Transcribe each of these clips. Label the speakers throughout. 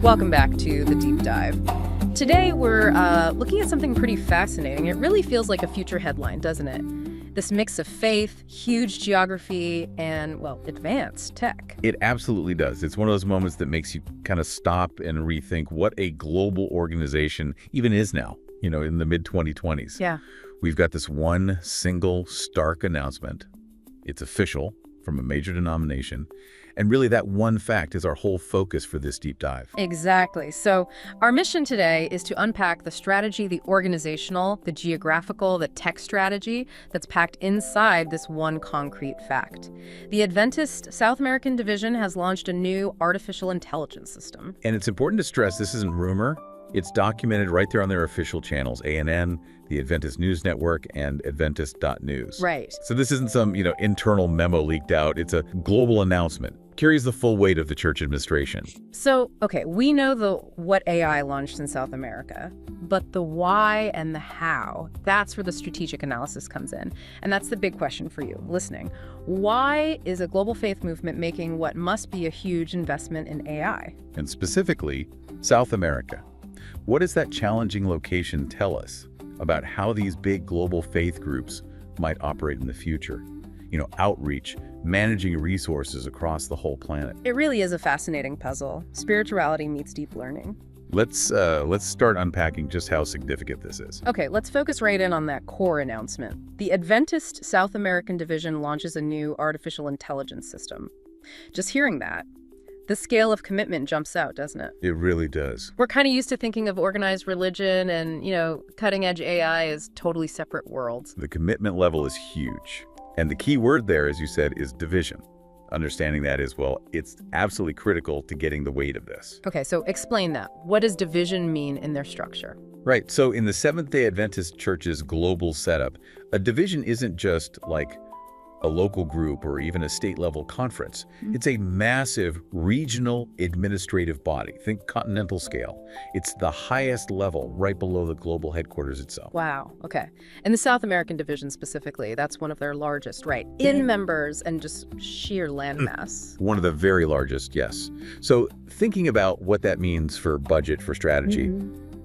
Speaker 1: Welcome back to the deep dive. Today we're looking at something pretty fascinating. It really feels like a future headline, doesn't it? This mix of faith, huge geography, and, well, advanced tech.
Speaker 2: It absolutely does. It's one of those moments that makes you kind of stop and rethink what a global organization even is now, in the mid-2020s.
Speaker 1: Yeah.
Speaker 2: We've got this one single stark announcement. It's official from a major denomination. And really that one fact is our whole focus for this deep dive.
Speaker 1: Exactly. So our mission today is to unpack the strategy, the organizational, the geographical, the tech strategy that's packed inside this one concrete fact. The Adventist South American Division has launched a new artificial intelligence system.
Speaker 2: And it's important to stress this isn't rumor. It's documented right there on their official channels, ANN, the Adventist News Network, and Adventist.news.
Speaker 1: Right.
Speaker 2: So this isn't some, internal memo leaked out. It's a global announcement. Carries the full weight of the church administration.
Speaker 1: So, okay, we know what AI launched in South America, but the why and the how, that's where the strategic analysis comes in. And that's the big question for you listening. Why is a global faith movement making what must be a huge investment in AI?
Speaker 2: And specifically, South America. What does that challenging location tell us about how these big global faith groups might operate in the future? Outreach, managing resources across the whole planet.
Speaker 1: It really is a fascinating puzzle. Spirituality meets deep learning.
Speaker 2: Let's start unpacking just how significant this is.
Speaker 1: Okay, let's focus right in on that core announcement. The Adventist South American Division launches a new artificial intelligence system. Just hearing that, the scale of commitment jumps out, doesn't it?
Speaker 2: It really does.
Speaker 1: We're kind of used to thinking of organized religion and, cutting-edge AI as totally separate worlds.
Speaker 2: The commitment level is huge. And the key word there, as you said, is division. Understanding that is, it's absolutely critical to getting the weight of this.
Speaker 1: Okay, so explain that. What does division mean in their structure?
Speaker 2: Right, so in the Seventh-day Adventist Church's global setup, a division isn't just like a local group or even a state-level conference. It's a massive regional administrative body. Think continental scale. It's the highest level right below the global headquarters itself.
Speaker 1: Wow, okay. And the South American Division specifically, that's one of their largest, right? In members and just sheer landmass.
Speaker 2: One of the very largest, yes. So thinking about what that means for budget, for strategy,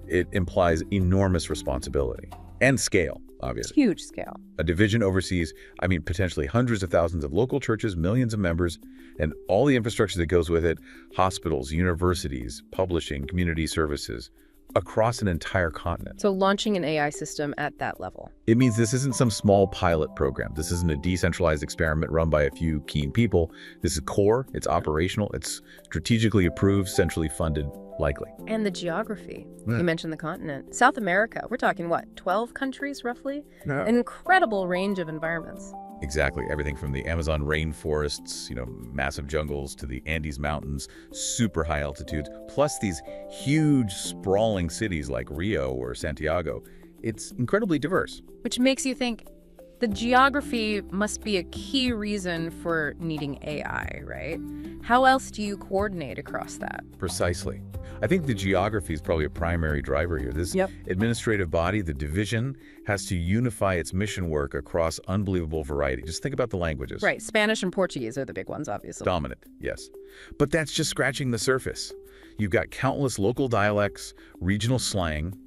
Speaker 2: it implies enormous responsibility and scale. Obviously.
Speaker 1: Huge scale.
Speaker 2: A division oversees, potentially hundreds of thousands of local churches, millions of members, and all the infrastructure that goes with it, hospitals, universities, publishing, community services, across an entire continent.
Speaker 1: So launching an AI system at that level.
Speaker 2: It means this isn't some small pilot program. This isn't a decentralized experiment run by a few keen people. This is core, it's operational, it's strategically approved, centrally funded, likely.
Speaker 1: And the geography. You mentioned the continent. South America, we're talking, 12 countries roughly?
Speaker 2: No.
Speaker 1: An incredible range of environments.
Speaker 2: Exactly. Everything from the Amazon rainforests, massive jungles, to the Andes Mountains, super high altitudes, plus these huge sprawling cities like Rio or Santiago. It's incredibly diverse.
Speaker 1: Which makes you think the geography must be a key reason for needing AI, right? How else do you coordinate across that?
Speaker 2: Precisely. I think the geography is probably a primary driver here. This administrative body, the division, has to unify its mission work across unbelievable variety. Just think about the languages.
Speaker 1: Right. Spanish and Portuguese are the big ones, obviously.
Speaker 2: Dominant, yes. But that's just scratching the surface. You've got countless local dialects, regional slang,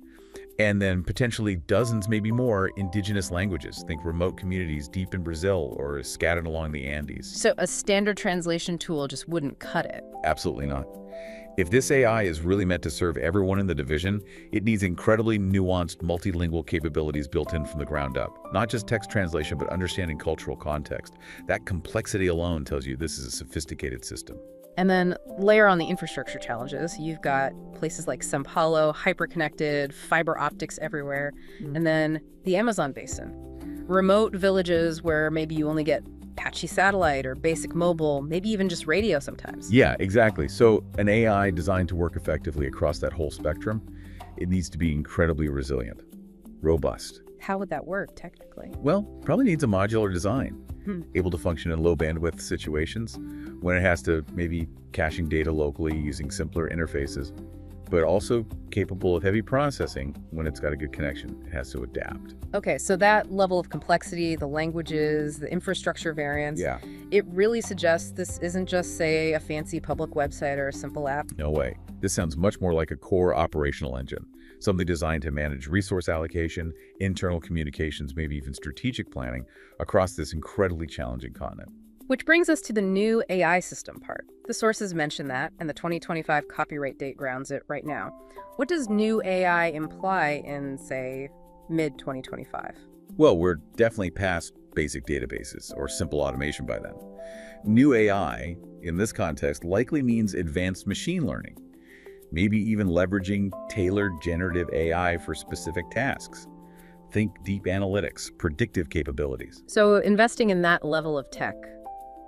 Speaker 2: and then potentially dozens, maybe more, indigenous languages. Think remote communities deep in Brazil or scattered along the Andes.
Speaker 1: So a standard translation tool just wouldn't cut it?
Speaker 2: Absolutely not. If this AI is really meant to serve everyone in the division, it needs incredibly nuanced multilingual capabilities built in from the ground up. Not just text translation, but understanding cultural context. That complexity alone tells you this is a sophisticated system.
Speaker 1: And then layer on the infrastructure challenges. You've got places like São Paulo, hyper-connected, fiber optics everywhere. And then the Amazon basin. Remote villages where maybe you only get patchy satellite or basic mobile, maybe even just radio sometimes.
Speaker 2: Yeah, exactly. So an AI designed to work effectively across that whole spectrum, it needs to be incredibly resilient, robust.
Speaker 1: How would that work technically?
Speaker 2: Well, probably needs a modular design, able to function in low bandwidth situations when it has to maybe caching data locally using simpler interfaces, but also capable of heavy processing when it's got a good connection. It has to adapt.
Speaker 1: Okay, so that level of complexity, the languages, the infrastructure variance, it really suggests this isn't just, say, a fancy public website or a simple app.
Speaker 2: No way. This sounds much more like a core operational engine, something designed to manage resource allocation, internal communications, maybe even strategic planning across this incredibly challenging continent.
Speaker 1: Which brings us to the new AI system part. The sources mention that, and the 2025 copyright date grounds it right now. What does new AI imply in, say, mid-2025?
Speaker 2: Well, we're definitely past basic databases or simple automation by then. New AI, in this context, likely means advanced machine learning, maybe even leveraging tailored generative AI for specific tasks. Think deep analytics, predictive capabilities.
Speaker 1: So investing in that level of tech,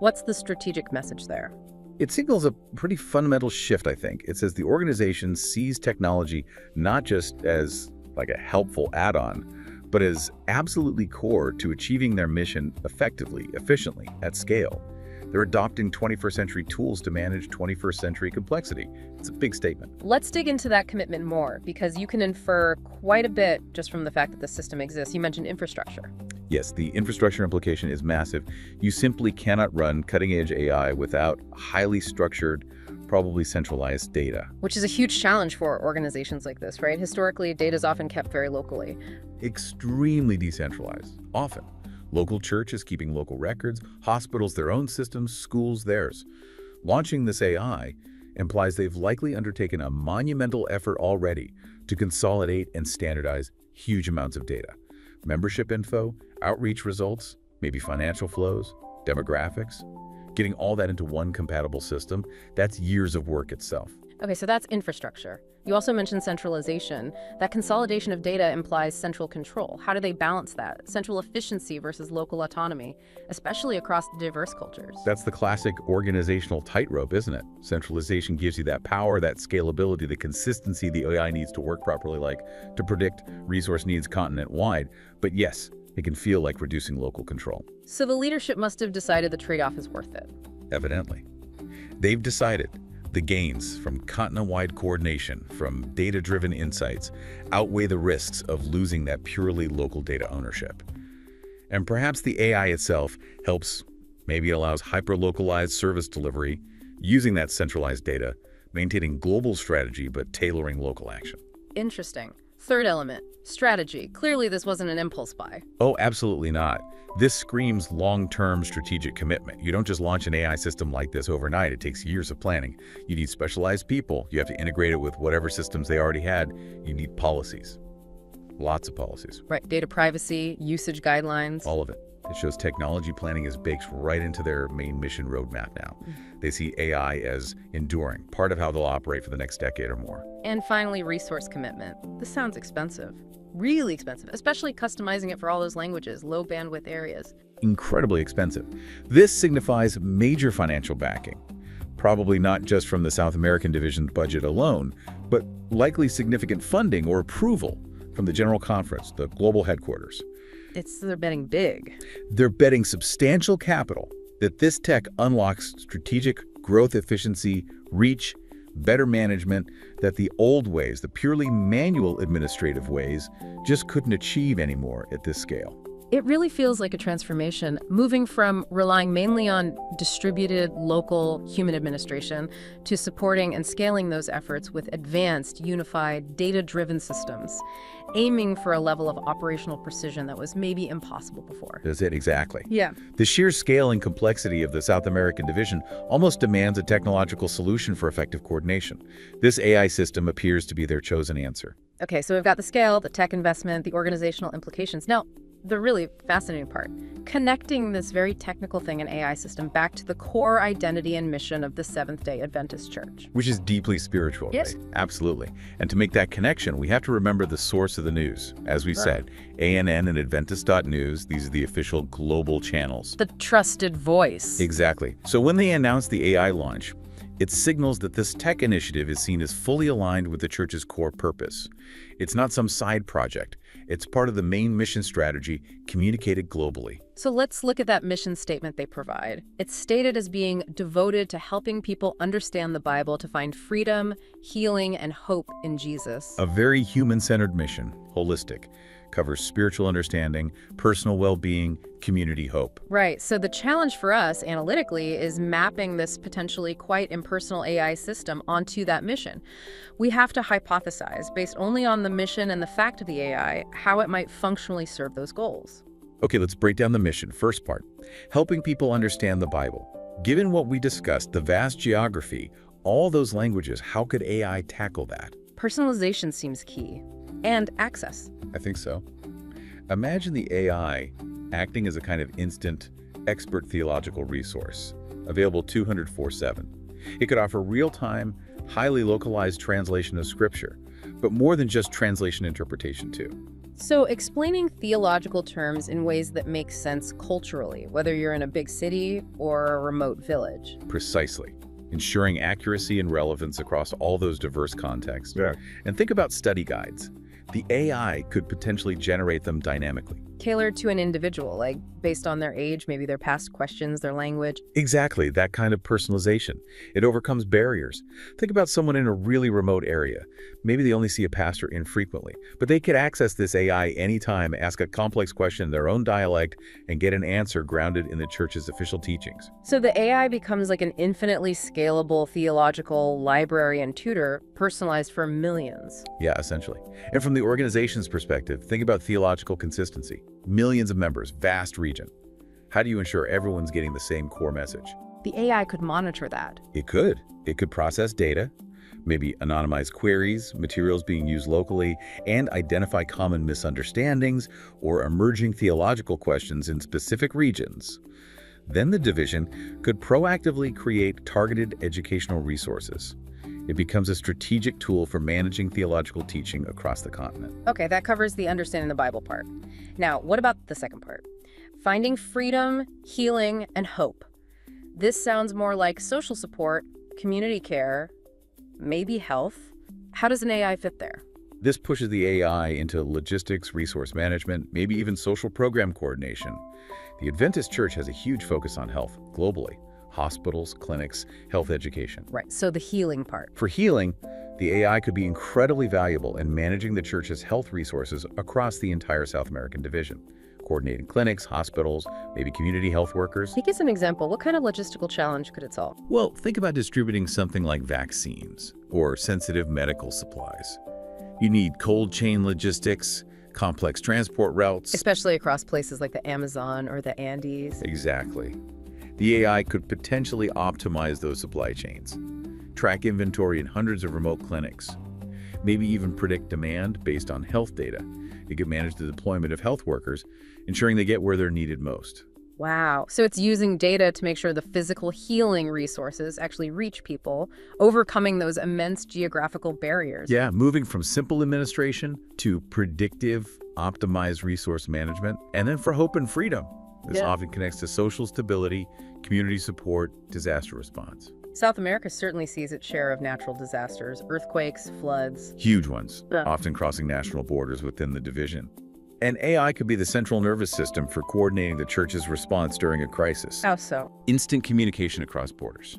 Speaker 1: what's the strategic message there?
Speaker 2: It signals a pretty fundamental shift, I think. It says the organization sees technology not just as like a helpful add-on, but as absolutely core to achieving their mission effectively, efficiently, at scale. They're adopting 21st century tools to manage 21st century complexity. It's a big statement.
Speaker 1: Let's dig into that commitment more, because you can infer quite a bit just from the fact that the system exists. You mentioned infrastructure.
Speaker 2: Yes, the infrastructure implication is massive. You simply cannot run cutting-edge AI without highly structured, probably centralized data.
Speaker 1: Which is a huge challenge for organizations like this, right? Historically, data is often kept very locally.
Speaker 2: Extremely decentralized, often. Local churches keeping local records, hospitals their own systems, schools theirs. Launching this AI implies they've likely undertaken a monumental effort already to consolidate and standardize huge amounts of data. Membership info, outreach results, maybe financial flows, demographics. Getting all that into one compatible system, that's years of work itself.
Speaker 1: Okay, so that's infrastructure. You also mentioned centralization. That consolidation of data implies central control. How do they balance that? Central efficiency versus local autonomy, especially across diverse cultures.
Speaker 2: That's the classic organizational tightrope, isn't it? Centralization gives you that power, that scalability, the consistency the AI needs to work properly, like to predict resource needs continent-wide. But yes, it can feel like reducing local control.
Speaker 1: So the leadership must have decided the trade-off is worth it.
Speaker 2: Evidently. They've decided the gains from continent-wide coordination, from data-driven insights, outweigh the risks of losing that purely local data ownership. And perhaps the AI itself helps, maybe allows hyper-localized service delivery, using that centralized data, maintaining global strategy but tailoring local action.
Speaker 1: Interesting. Third element, strategy. Clearly this wasn't an impulse buy.
Speaker 2: Oh, absolutely not. This screams long-term strategic commitment. You don't just launch an AI system like this overnight. It takes years of planning. You need specialized people. You have to integrate it with whatever systems they already had. You need policies. Lots of policies.
Speaker 1: Right, data privacy, usage guidelines.
Speaker 2: All of it. It shows technology planning is baked right into their main mission roadmap now. They see AI as enduring, part of how they'll operate for the next decade or more.
Speaker 1: And finally, resource commitment. This sounds expensive. Really expensive, especially customizing it for all those languages, low bandwidth areas.
Speaker 2: Incredibly expensive. This signifies major financial backing. Probably not just from the South American division's budget alone, but likely significant funding or approval from the General Conference, the global headquarters.
Speaker 1: They're betting big.
Speaker 2: They're betting substantial capital that this tech unlocks strategic growth efficiency, reach, better management that the old ways, the purely manual administrative ways, just couldn't achieve anymore at this scale.
Speaker 1: It really feels like a transformation, moving from relying mainly on distributed, local human administration to supporting and scaling those efforts with advanced, unified, data-driven systems, aiming for a level of operational precision that was maybe impossible before.
Speaker 2: That's it, exactly.
Speaker 1: Yeah.
Speaker 2: The sheer scale and complexity of the South American division almost demands a technological solution for effective coordination. This AI system appears to be their chosen answer.
Speaker 1: Okay, so we've got the scale, the tech investment, the organizational implications. Now, the really fascinating part, connecting this very technical thing, an AI system, back to the core identity and mission of the Seventh-day Adventist Church.
Speaker 2: Which is deeply spiritual,
Speaker 1: yes.
Speaker 2: Right? Absolutely. And to make that connection, we have to remember the source of the news. As we said, ANN and Adventist.news, these are the official global channels.
Speaker 1: The trusted voice.
Speaker 2: Exactly. So when they announce the AI launch, it signals that this tech initiative is seen as fully aligned with the church's core purpose. It's not some side project. It's part of the main mission strategy communicated globally.
Speaker 1: So let's look at that mission statement they provide. It's stated as being devoted to helping people understand the Bible to find freedom, healing, and hope in Jesus.
Speaker 2: A very human-centered mission, holistic, covers spiritual understanding, personal well-being, community hope.
Speaker 1: Right. So the challenge for us analytically is mapping this potentially quite impersonal AI system onto that mission. We have to hypothesize, based only on the mission and the fact of the AI, how it might functionally serve those goals.
Speaker 2: Okay, let's break down the mission. First part, helping people understand the Bible. Given what we discussed, the vast geography, all those languages, how could AI tackle that?
Speaker 1: Personalization seems key. And access.
Speaker 2: I think so. Imagine the AI acting as a kind of instant, expert theological resource, available 24/7. It could offer real-time, highly localized translation of Scripture, but more than just translation interpretation too.
Speaker 1: So explaining theological terms in ways that make sense culturally, whether you're in a big city or a remote village.
Speaker 2: Precisely. Ensuring accuracy and relevance across all those diverse contexts.
Speaker 3: Yeah.
Speaker 2: And think about study guides. The AI could potentially generate them dynamically.
Speaker 1: Tailored to an individual, like based on their age, maybe their past questions, their language.
Speaker 2: Exactly, that kind of personalization. It overcomes barriers. Think about someone in a really remote area. Maybe they only see a pastor infrequently, but they could access this AI anytime, ask a complex question in their own dialect, and get an answer grounded in the church's official teachings.
Speaker 1: So the AI becomes like an infinitely scalable theological library and tutor, personalized for millions.
Speaker 2: Yeah, essentially. And from the organization's perspective, think about theological consistency. Millions of members, vast region. How do you ensure everyone's getting the same core message?
Speaker 1: The AI could monitor that.
Speaker 2: It could. It could process data, maybe anonymize queries, materials being used locally, and identify common misunderstandings or emerging theological questions in specific regions. Then the division could proactively create targeted educational resources. It becomes a strategic tool for managing theological teaching across the continent.
Speaker 1: Okay, that covers the understanding the Bible part. Now, what about the second part? Finding freedom, healing, and hope. This sounds more like social support, community care, maybe health. How does an AI fit there?
Speaker 2: This pushes the AI into logistics, resource management, maybe even social program coordination. The Adventist Church has a huge focus on health globally. Hospitals, clinics, health education.
Speaker 1: Right, so the healing part.
Speaker 2: For healing, the AI could be incredibly valuable in managing the church's health resources across the entire South American division, coordinating clinics, hospitals, maybe community health workers.
Speaker 1: Give us an example. What kind of logistical challenge could it solve?
Speaker 2: Well, think about distributing something like vaccines or sensitive medical supplies. You need cold chain logistics, complex transport routes.
Speaker 1: Especially across places like the Amazon or the Andes.
Speaker 2: Exactly. The AI could potentially optimize those supply chains, track inventory in hundreds of remote clinics, maybe even predict demand based on health data. It could manage the deployment of health workers, ensuring they get where they're needed most.
Speaker 1: Wow. So it's using data to make sure the physical healing resources actually reach people, overcoming those immense geographical barriers.
Speaker 2: Yeah, moving from simple administration to predictive, optimized resource management, and then for hope and freedom. This often connects to social stability, community support, disaster response.
Speaker 1: South America certainly sees its share of natural disasters, earthquakes, floods.
Speaker 2: Huge ones, often crossing national borders within the division. And AI could be the central nervous system for coordinating the church's response during a crisis.
Speaker 1: How so?
Speaker 2: Instant communication across borders,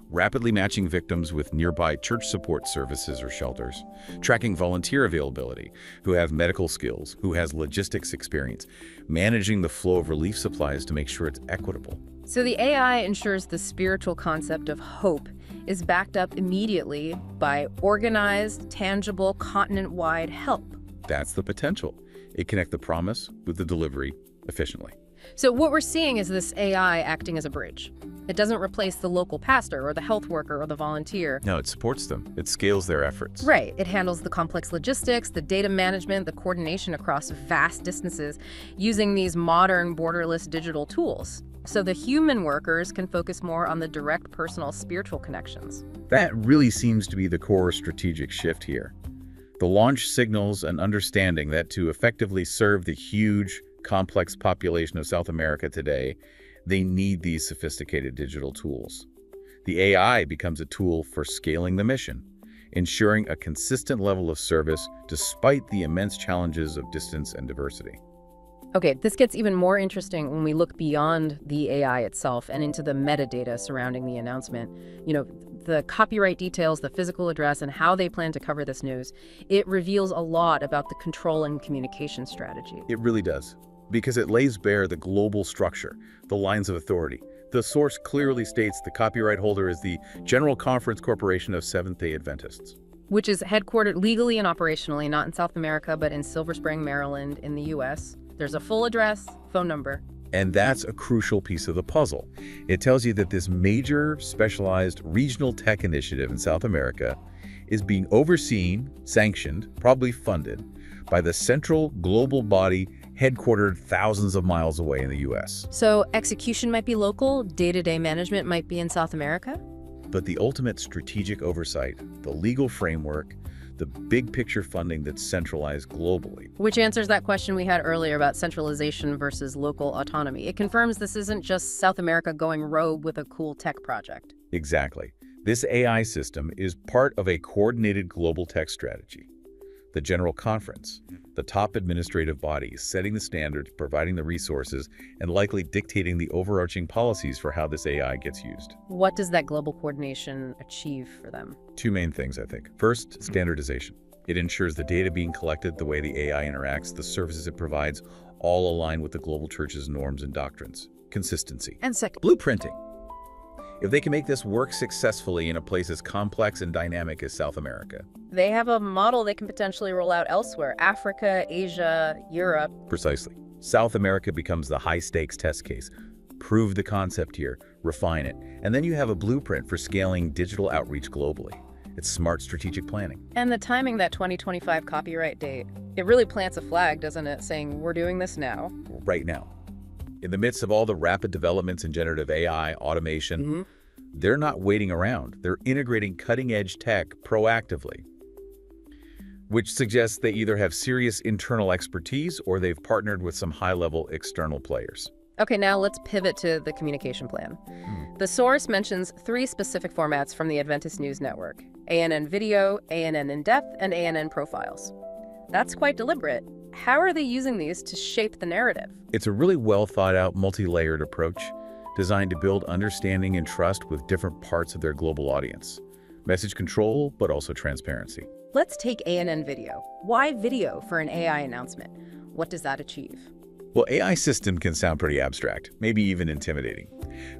Speaker 2: rapidly matching victims with nearby church support services or shelters, tracking volunteer availability, who have medical skills, who has logistics experience, managing the flow of relief supplies to make sure it's equitable.
Speaker 1: So the AI ensures the spiritual concept of hope is backed up immediately by organized, tangible, continent-wide help.
Speaker 2: That's the potential. It connects the promise with the delivery efficiently.
Speaker 1: So what we're seeing is this AI acting as a bridge. It doesn't replace the local pastor or the health worker or the volunteer.
Speaker 2: No, it supports them. It scales their efforts.
Speaker 1: Right. It handles the complex logistics, the data management, the coordination across vast distances using these modern borderless digital tools. So the human workers can focus more on the direct personal spiritual connections.
Speaker 2: That really seems to be the core strategic shift here. The launch signals an understanding that to effectively serve the huge, complex population of South America today, they need these sophisticated digital tools. The AI becomes a tool for scaling the mission, ensuring a consistent level of service despite the immense challenges of distance and diversity.
Speaker 1: Okay, this gets even more interesting when we look beyond the AI itself and into the metadata surrounding the announcement. You know, the copyright details, the physical address, and how they plan to cover this news. It reveals a lot about the control and communication strategy.
Speaker 2: It really does, because it lays bare the global structure, the lines of authority. The source clearly states the copyright holder is the General Conference Corporation of Seventh-day Adventists,
Speaker 1: Which is headquartered legally and operationally, not in South America, but in Silver Spring, Maryland, in the U.S. There's a full address, phone number.
Speaker 2: And that's a crucial piece of the puzzle. It tells you that this major specialized regional tech initiative in South America is being overseen, sanctioned, probably funded by the central global body headquartered thousands of miles away in the U.S.
Speaker 1: So execution might be local, day-to-day management might be in South America?
Speaker 2: But the ultimate strategic oversight, the legal framework, the big picture funding that's centralized globally.
Speaker 1: Which answers that question we had earlier about centralization versus local autonomy. It confirms this isn't just South America going rogue with a cool tech project.
Speaker 2: Exactly. This AI system is part of a coordinated global tech strategy. The General Conference, the top administrative body, setting the standards, providing the resources, and likely dictating the overarching policies for how this AI gets used.
Speaker 1: What does that global coordination achieve for them?
Speaker 2: Two main things, I think. First, standardization. It ensures the data being collected, the way the AI interacts, the services it provides, all align with the global church's norms and doctrines. Consistency.
Speaker 1: And second,
Speaker 2: Blueprinting. If they can make this work successfully in a place as complex and dynamic as South America.
Speaker 1: they have a model they can potentially roll out elsewhere. Africa, Asia, Europe.
Speaker 2: Precisely. South America becomes the high-stakes test case. Prove the concept here, refine it, and then you have a blueprint for scaling digital outreach globally. It's smart strategic planning.
Speaker 1: And the timing, that 2025 copyright date, it really plants a flag, doesn't it, saying we're doing this now.
Speaker 2: Right now. In the midst of all the rapid developments in generative AI, automation, they're not waiting around. They're integrating cutting-edge tech proactively, which suggests they either have serious internal expertise or they've partnered with some high-level external players.
Speaker 1: Okay, now let's pivot to the communication plan. The source mentions 3 specific formats from the Adventist News Network: ANN Video, ANN In-Depth, and ANN Profiles. That's quite deliberate. How are they using these to shape the narrative?
Speaker 2: It's a really well-thought-out, multi-layered approach designed to build understanding and trust with different parts of their global audience. Message control, but also transparency.
Speaker 1: Let's take ANN Video. Why video for an AI announcement? What does that achieve?
Speaker 2: Well, AI system can sound pretty abstract, maybe even intimidating.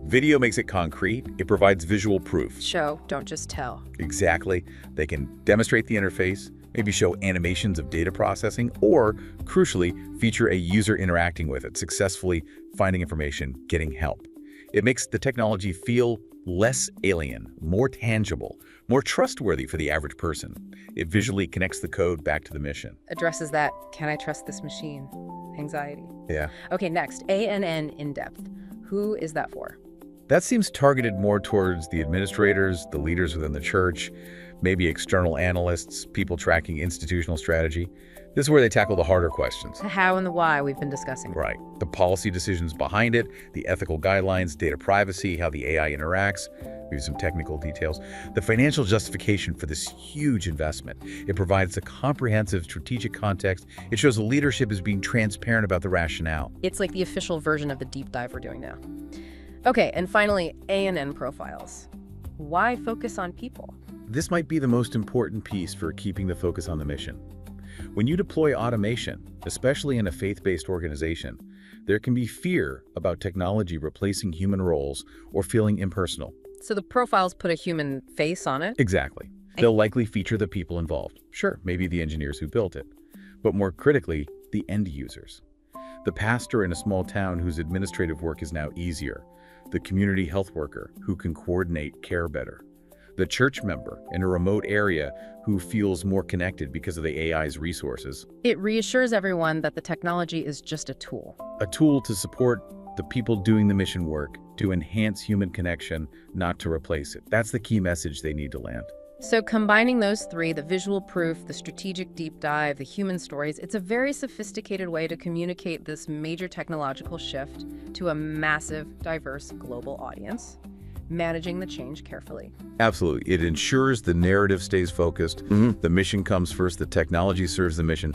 Speaker 2: Video makes it concrete. It provides visual proof.
Speaker 1: Show, don't just tell.
Speaker 2: Exactly. They can demonstrate the interface, maybe show animations of data processing, or, crucially, feature a user interacting with it, successfully finding information, getting help. It makes the technology feel less alien, more tangible, more trustworthy for the average person. It visually connects the code back to the mission.
Speaker 1: Addresses that, can I trust this machine? Anxiety.
Speaker 2: Yeah.
Speaker 1: Okay, next, ANN In-Depth. Who is that for?
Speaker 2: That seems targeted more towards the administrators, the leaders within the church, maybe external analysts, people tracking institutional strategy. This is where they tackle the harder questions.
Speaker 1: The how and the why we've been discussing.
Speaker 2: Right. The policy decisions behind it, the ethical guidelines, data privacy, how the AI interacts, maybe some technical details, the financial justification for this huge investment. It provides a comprehensive strategic context. It shows the leadership is being transparent about the rationale.
Speaker 1: It's like the official version of the deep dive we're doing now. Okay, and finally, ANN Profiles. Why focus on people?
Speaker 2: This might be the most important piece for keeping the focus on the mission. When you deploy automation, especially in a faith-based organization, there can be fear about technology replacing human roles or feeling impersonal.
Speaker 1: So the profiles put a human face on it?
Speaker 2: Exactly. They'll likely feature the people involved. Sure, maybe the engineers who built it, but more critically, the end users. The pastor in a small town whose administrative work is now easier, the community health worker who can coordinate care better, the church member in a remote area who feels more connected because of the AI's resources.
Speaker 1: It reassures everyone that the technology is just a tool.
Speaker 2: A tool to support the people doing the mission work, to enhance human connection, not to replace it. That's the key message they need to land.
Speaker 1: So combining those 3, the visual proof, the strategic deep dive, the human stories, it's a very sophisticated way to communicate this major technological shift to a massive, diverse global audience, managing the change carefully.
Speaker 2: Absolutely. It ensures the narrative stays focused. The mission comes first. The technology serves the mission.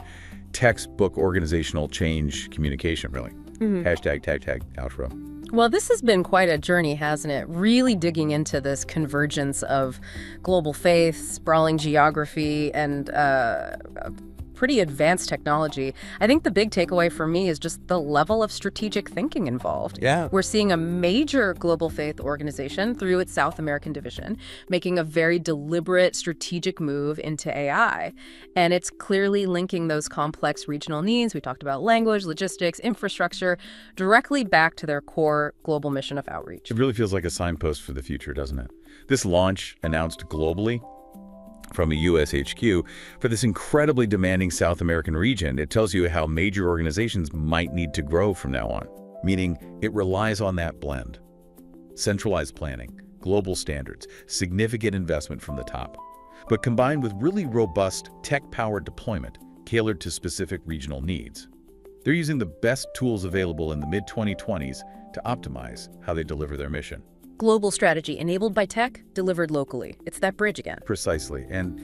Speaker 2: textbook organizational change communication, really. Hashtag, tag, outro.
Speaker 1: Well, this has been quite a journey, hasn't it? Really digging into this convergence of global faith, sprawling geography, and pretty advanced technology. I think the big takeaway for me is just the level of strategic thinking involved.
Speaker 2: Yeah.
Speaker 1: We're seeing a major global faith organization through its South American division making a very deliberate strategic move into AI. And it's clearly linking those complex regional needs, we talked about language, logistics, infrastructure, directly back to their core global mission of outreach.
Speaker 2: It really feels like a signpost for the future, doesn't it? This launch, announced globally from a U.S. HQ, for this incredibly demanding South American region, it tells you how major organizations might need to grow from now on. Meaning, it relies on that blend. Centralized planning, global standards, significant investment from the top, but combined with really robust tech-powered deployment tailored to specific regional needs. They're using the best tools available in the mid-2020s to optimize how they deliver their mission.
Speaker 1: Global strategy enabled by tech, delivered locally. It's that bridge again.
Speaker 2: Precisely. And,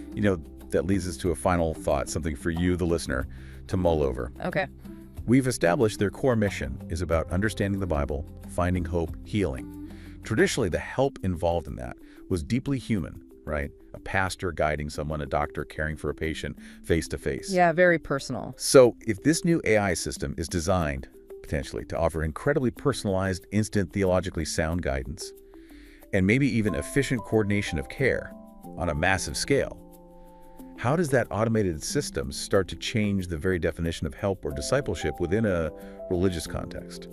Speaker 2: that leads us to a final thought, something for you, the listener, to mull over.
Speaker 1: Okay.
Speaker 2: We've established their core mission is about understanding the Bible, finding hope, healing. Traditionally, the help involved in that was deeply human, right? A pastor guiding someone, a doctor caring for a patient face to face.
Speaker 1: Yeah, very personal.
Speaker 2: So if this new AI system is designed, potentially, to offer incredibly personalized, instant, theologically sound guidance, and maybe even efficient coordination of care on a massive scale, how does that automated system start to change the very definition of help or discipleship within a religious context?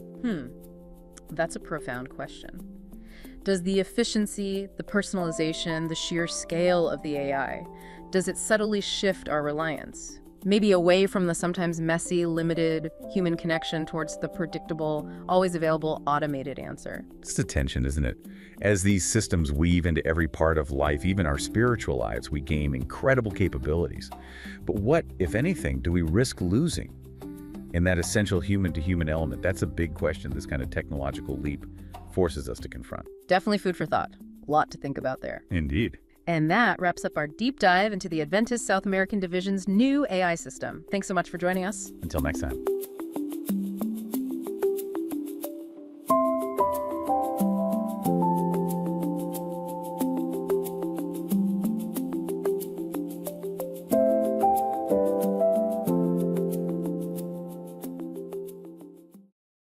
Speaker 1: That's a profound question. Does the efficiency, the personalization, the sheer scale of the AI, does it subtly shift our reliance? Maybe away from the sometimes messy, limited human connection towards the predictable, always available automated answer.
Speaker 2: It's the tension, isn't it? As these systems weave into every part of life, even our spiritual lives, we gain incredible capabilities. But what, if anything, do we risk losing in that essential human-to-human element? That's a big question this kind of technological leap forces us to confront.
Speaker 1: Definitely food for thought. A lot to think about there.
Speaker 2: Indeed.
Speaker 1: And that wraps up our deep dive into the Adventist South American Division's new AI system. Thanks so much for joining us.
Speaker 2: Until next time.